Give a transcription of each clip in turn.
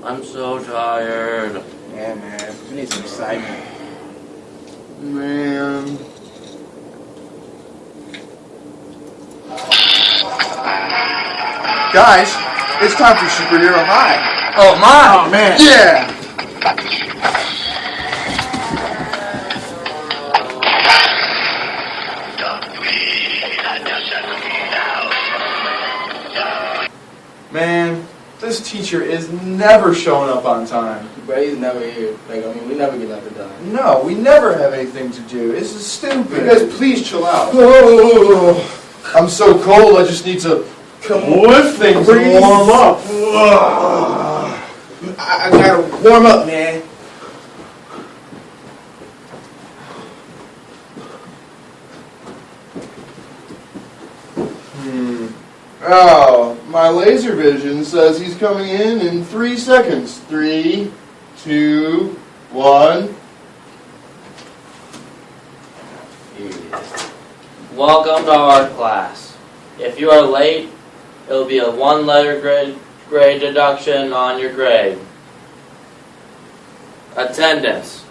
I'm so tired. Yeah, man. We need some excitement. Man. Guys, it's time for Superhero High. Oh my! Oh, man. Yeah! Man, this teacher is never showing up on time. But he's never here. We never get nothing done. No, we never have anything to do. This is stupid. You guys, please chill out. Oh, I'm so cold, I just need to lift things and warm up. I gotta warm up, man. Oh, my laser vision says he's coming in 3 seconds. 3, 2, 1. Welcome to art class. If you are late, it'll be a 1-letter grade deduction on your grade. Attendance.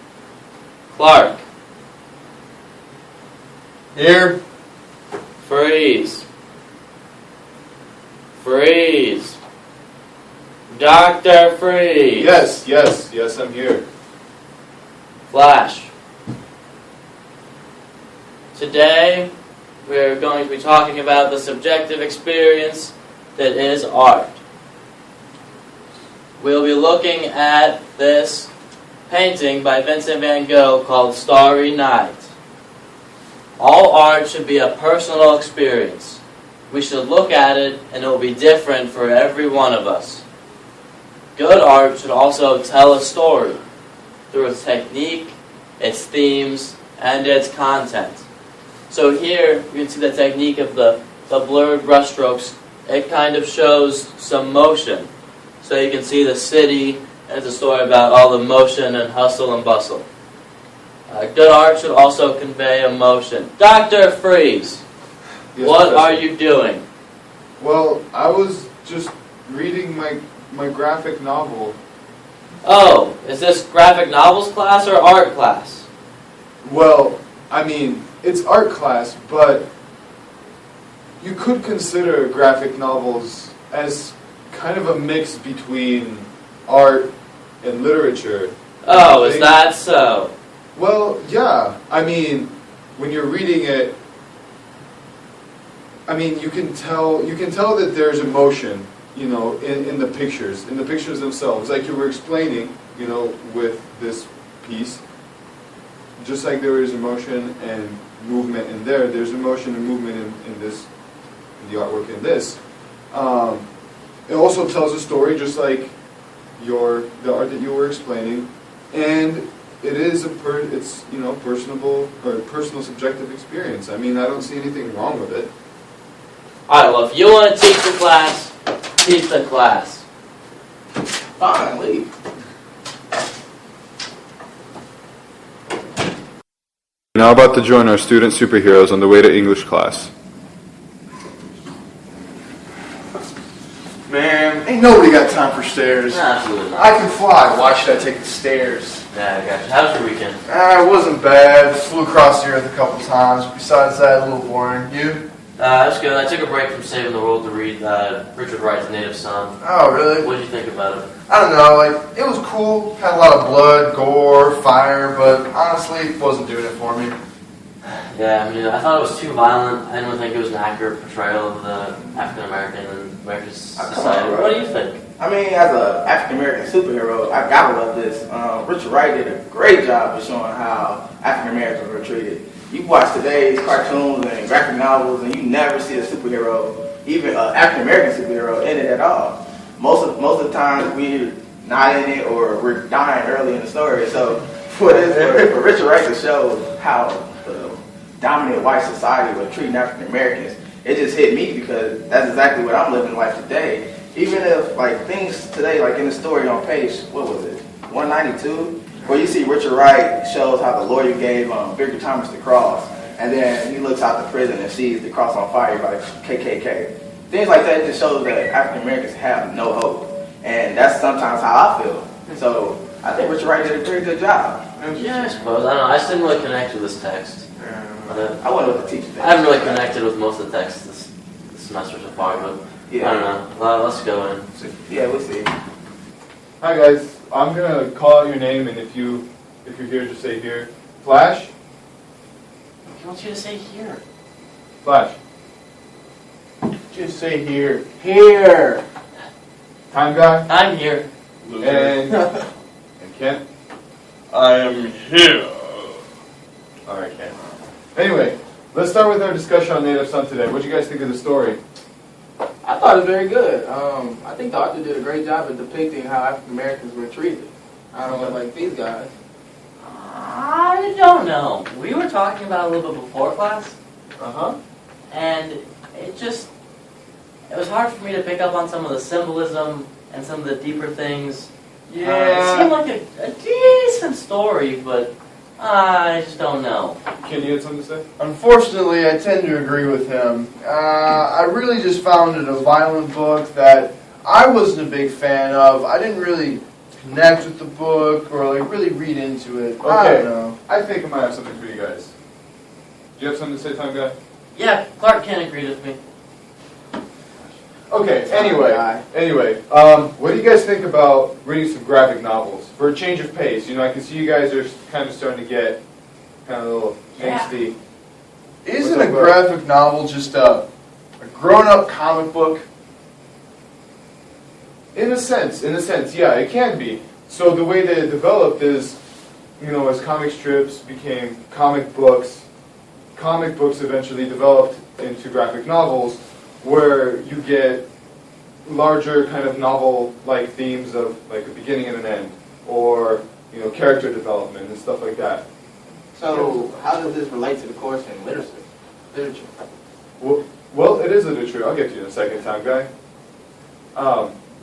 Clark. Here. Freeze. Freeze. Dr. Freeze. Yes, I'm here. Flash. Today, we're going to be talking about the subjective experience that is art. We'll be looking at this painting by Vincent van Gogh called Starry Night. All art should be a personal experience. We should look at it and it will be different for every one of us. Good art should also tell a story through its technique, its themes, and its content. So here you can see the technique of the blurred brushstrokes. It kind of shows some motion. So you can see the city, and it's a story about all the motion and hustle and bustle. Good art should also convey emotion. Dr. Freeze, Yes, what Professor. are you doing? Well, I was just reading my graphic novel. Oh, is this graphic novels class or art class? Well, I mean, it's art class, but you could consider graphic novels as kind of a mix between art and literature. Oh, is that so? Well, yeah. I mean, when you're reading it, I mean, you can tell that there's emotion, in the pictures themselves, like you were explaining, with this piece. Just like there is emotion and movement in there's emotion and movement in the artwork in this. It also tells a story, just like the art that you were explaining, and it is personal subjective experience. I mean, I don't see anything wrong with it. Alright, well, if you want to teach the class, teach the class. Fine, leave. We're now about to join our student superheroes on the way to English class. Man, ain't nobody got time for stairs. Absolutely not. I can fly. Why should I take the stairs? Yeah, I got you. How was your weekend? It wasn't bad. Flew across the earth a couple times. Besides that, a little boring. You? That's good. I took a break from Saving the World to read Richard Wright's Native Son. Oh, really? What did you think about it? I don't know. It was cool. Had a lot of blood, gore, fire, but honestly, it wasn't doing it for me. Yeah, I mean, I thought it was too violent. I didn't think it was an accurate portrayal of the African American and American society. What do you think? I mean, as an African American superhero, I gotta love this. Richard Wright did a great job of showing how African Americans were treated. You watch today's cartoons and graphic novels, and you never see a superhero, even an African American superhero, in it at all. Most of the time, we're not in it, or we're dying early in the story. So for Richard Wright to show how the dominant white society was treating African Americans, it just hit me because that's exactly what I'm living life today. Even if things today, like in the story on page, what was it, 192, where you see Richard Wright shows how the lawyer gave Victor Thomas the cross, and then he looks out the prison and sees the cross on fire by KKK. Things like that just shows that African Americans have no hope. And that's sometimes how I feel. So I think Richard Wright did a very good job. Yeah, I suppose. I don't know. I just didn't really connect with this text. I wonder what the teacher thinks. I haven't really connected with most of the text this semester so far, but Yeah. I don't know. Well, let's go in. Yeah, we'll see. Hi guys, I'm gonna call out your name, and if you're here, just say here. Flash. He wants you to say here. Flash. Just say here. Here! Time guy. I'm here. And Kent. I am here. All right, Kent. Anyway, let's start with our discussion on Native Son today. What do you guys think of the story? I thought it was very good. I think the author did a great job at depicting how African Americans were treated. I don't know, like these guys. I don't know. We were talking about it a little bit before class, and it was hard for me to pick up on some of the symbolism and some of the deeper things. It seemed like a decent story, but I just don't know. Ken, you had something to say? Unfortunately, I tend to agree with him. I really just found it a violent book that I wasn't a big fan of. I didn't really connect with the book or like really read into it. I Okay. don't know. I think I might have something for you guys. Do you have something to say, Time Guy? Yeah, Clark Kent agreed with me. Okay, anyway, what do you guys think about reading some graphic novels? For a change of pace, I can see you guys are kind of starting to get kind of a little angsty. Isn't What's a up, graphic novel just a grown-up comic book? In a sense, yeah, it can be. So the way that it developed is, as comic strips became comic books eventually developed into graphic novels, where you get larger kind of novel-like themes of like a beginning and an end, or character development and stuff like that. So how does this relate to the course in literature? Well, it is literature. I'll get to you in a second, Time Guy.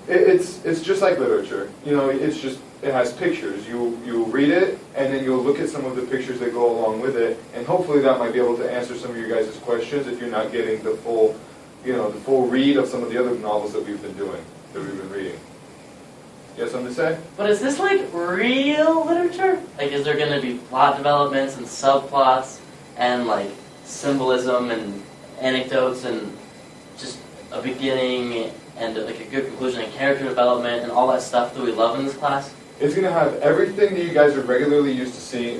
It's just like literature. It has pictures. You read it, and then you'll look at some of the pictures that go along with it, and hopefully that might be able to answer some of your guys' questions if you're not getting the full read of some of the other novels that we've been reading. You have something to say? But is this like real literature? Like, is there going to be plot developments and subplots and like symbolism and anecdotes and just a beginning and like a good conclusion and character development and all that stuff that we love in this class? It's going to have everything that you guys are regularly used to seeing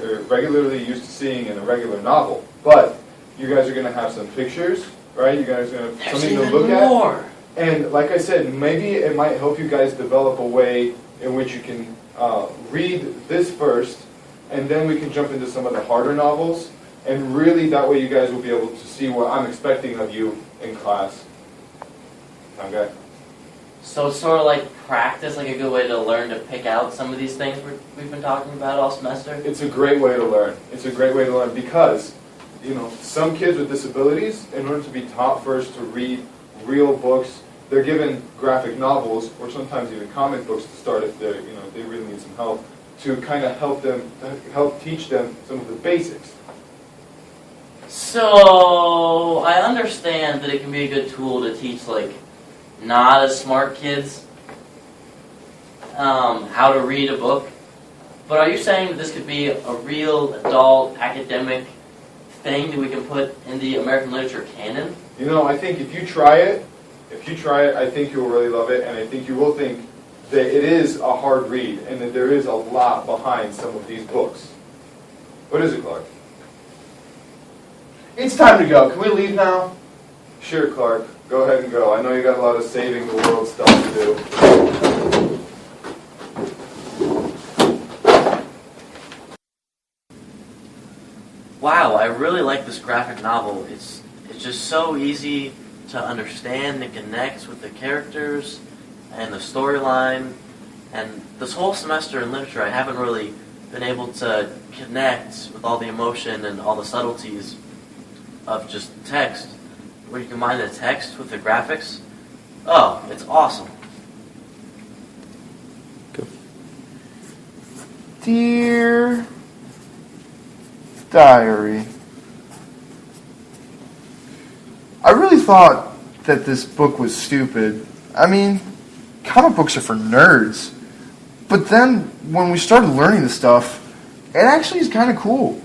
in a regular novel, but you guys are going to have some pictures, right? You guys are going to have something to look at. And like I said, maybe it might help you guys develop a way in which you can read this first, and then we can jump into some of the harder novels, and really that way you guys will be able to see what I'm expecting of you in class. Okay? So it's sort of like practice, like a good way to learn to pick out some of these things we've been talking about all semester? It's a great way to learn. It's a great way to learn because, some kids with disabilities, in order to be taught first to read real books, they're given graphic novels or sometimes even comic books to start if they really need some help to kind of help teach them some of the basics. So I understand that it can be a good tool to teach like not as smart kids how to read a book, but are you saying that this could be a real adult academic thing that we can put in the American literature canon? I think if you try it, I think you'll really love it, and I think you will think that it is a hard read and that there is a lot behind some of these books. What is it, Clark? It's time to go. Can we leave now? Sure, Clark. Go ahead and go. I know you got a lot of saving the world stuff to do. Wow, I really like this graphic novel. It's just so easy to understand and connect with the characters and the storyline. And this whole semester in literature, I haven't really been able to connect with all the emotion and all the subtleties of just text. Where you combine the text with the graphics. Oh, it's awesome. Dear Diary, I really thought that this book was stupid. I mean, comic books are for nerds. But then, when we started learning the stuff, it actually is kind of cool.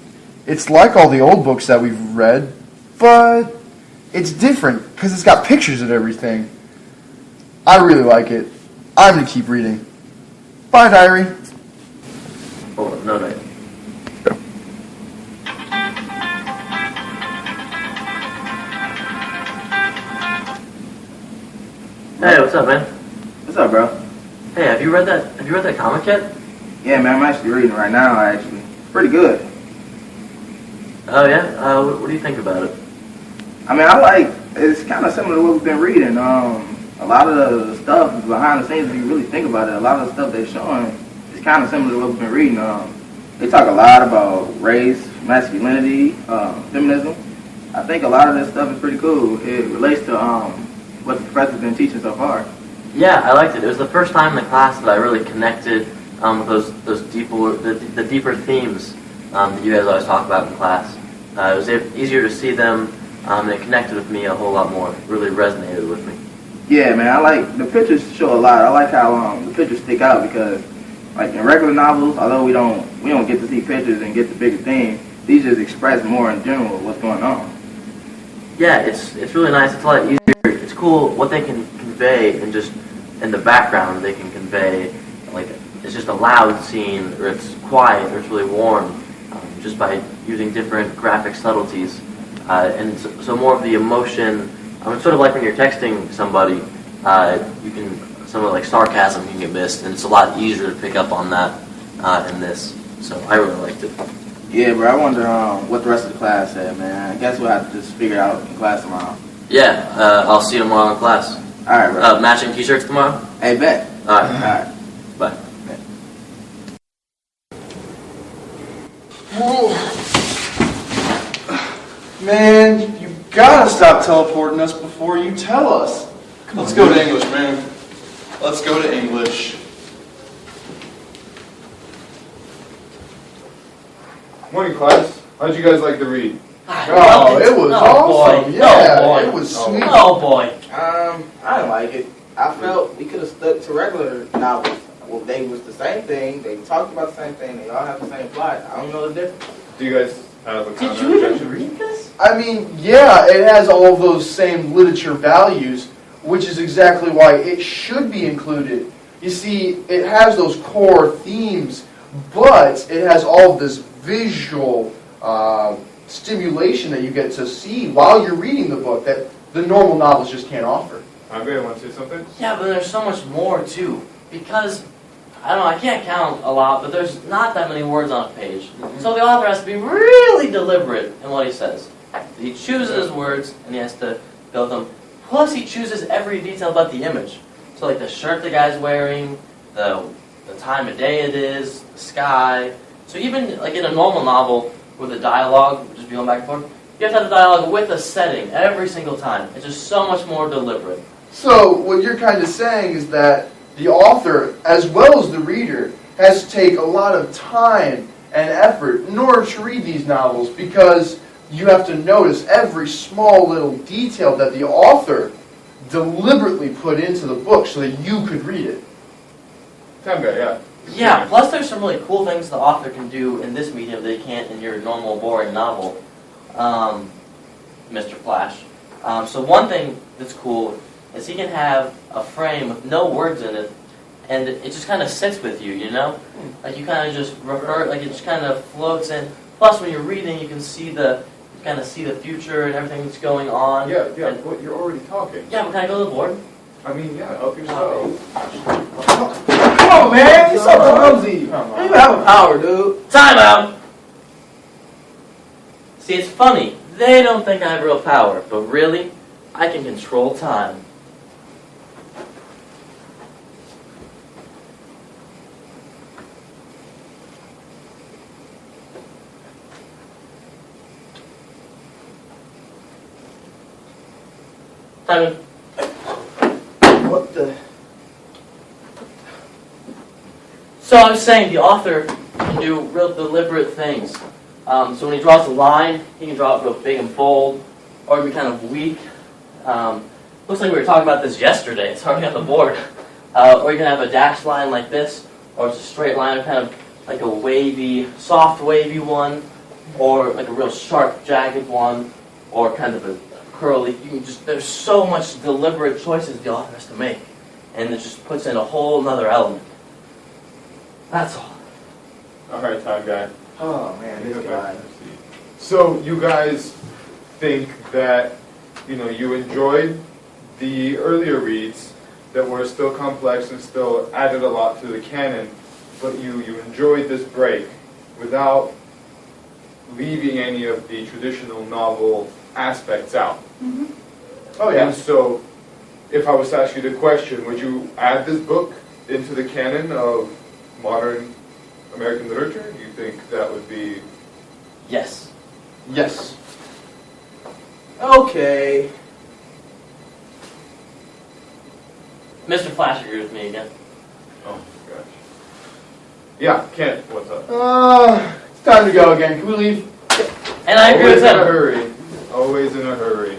It's like all the old books that we've read, but it's different because it's got pictures of everything. I really like it. I'm going to keep reading. Bye, diary. Oh, no, no. Hey, what's up, man? What's up, bro? Hey, have you read that comic yet? Yeah, man, I'm actually reading it right now, actually. Pretty good. Oh, yeah? What do you think about it? I mean, it's kind of similar to what we've been reading. A lot of the stuff behind the scenes, if you really think about it, a lot of the stuff they're showing is kind of similar to what we've been reading. They talk a lot about race, masculinity, feminism. I think a lot of this stuff is pretty cool. It relates to what the professor's been teaching so far. Yeah, I liked it. It was the first time in the class that I really connected with those deeper themes that you guys always talk about in class. It was easier to see them, and it connected with me a whole lot more. It really resonated with me. Yeah, man, I like the pictures show a lot. I like how the pictures stick out because, like in regular novels, although we don't get to see pictures and get the bigger theme, these just express more in general what's going on. Yeah, it's really nice. It's a lot easier. It's cool what they can convey and just in the background they can convey, like it's just a loud scene or it's quiet or it's really warm, just by using different graphic subtleties. And so more of the emotion. It's sort of like when you're texting somebody, you can some of like sarcasm can get missed, and it's a lot easier to pick up on that in this. So I really liked it. Yeah, bro. I wonder what the rest of the class said, man. I guess we'll have to just figure it out in class tomorrow. Yeah, I'll see you tomorrow in class. All right, bro. Matching t-shirts tomorrow? Hey, bet. All right. All right. Bye. Man, you gotta stop teleporting us before you tell us. Let's go to English, man. Let's go to English. Morning, class. How'd you guys like to read? Oh, it was awesome. Boy. Yeah, No, boy. it was sweet. Oh boy. I didn't like it. I felt we could have stuck to regular novels. Well, they was the same thing. They talked about the same thing. They all have the same plot. I don't know the difference. Do you guys have a Did counter you even objection? read this? I mean, yeah, it has all of those same literature values, which is exactly why it should be included. You see, it has those core themes, but it has all of this visual stimulation that you get to see while you're reading the book that the normal novels just can't offer. Andre, want to say something? Yeah, but there's so much more too. Because I don't know, I can't count a lot, but there's not that many words on a page. So the author has to be really deliberate in what he says. He chooses his words and he has to build them. Plus he chooses every detail about the image. So like the shirt the guy's wearing, the time of day it is, the sky. So even like in a normal novel where the dialogue would just be going back and forth, you have to have the dialogue with a setting every single time. It's just so much more deliberate. So what you're kind of saying is that the author, as well as the reader, has to take a lot of time and effort in order to read these novels because you have to notice every small little detail that the author deliberately put into the book so that you could read it. Time guy, yeah. Yeah, plus there's some really cool things the author can do in this medium that he can't in your normal boring novel, Mr. Flash. So one thing that's cool is he can have a frame with no words in it, and it just kind of sits with you, you know? Like you kind of just refer, like it just kind of floats in. Plus when you're reading, you can see you kind of see the future and everything that's going on. Yeah, And, but you're already talking. yeah, but can I go to the board? I mean, yeah, help yourself. Come on, man. You're so clumsy. You don't even have a power, dude. Time out! See, it's funny. They don't think I have real power, but really, I can control time. Timing. What the? So I was saying the author can do real deliberate things. So when he draws a line, he can draw it real big and bold, or it can be kind of weak. Looks like we were talking about this yesterday. It's already on the board. Or you can have a dashed line like this, or it's a straight line, kind of like a wavy, soft wavy one, or like a real sharp, jagged one, or kind of a curly. You can just, there's so much deliberate choices the author has to make, and it just puts in a whole another element. That's all. All right, Todd guy. Oh man, this guy. So you guys think that, you know, you enjoyed the earlier reads that were still complex and still added a lot to the canon, but you enjoyed this break without leaving any of the traditional novel aspects out. Mm-hmm. Oh yeah. And so, if I was to ask you the question, would you add this book into the canon of modern American literature? Do you think that would be... Yes. Yes. Okay. Mr. Flash agrees with me again. Oh my gosh. Yeah, Kent, what's up? It's time to go again. Can we leave? And I agree Always with in a him. hurry. Always in a hurry.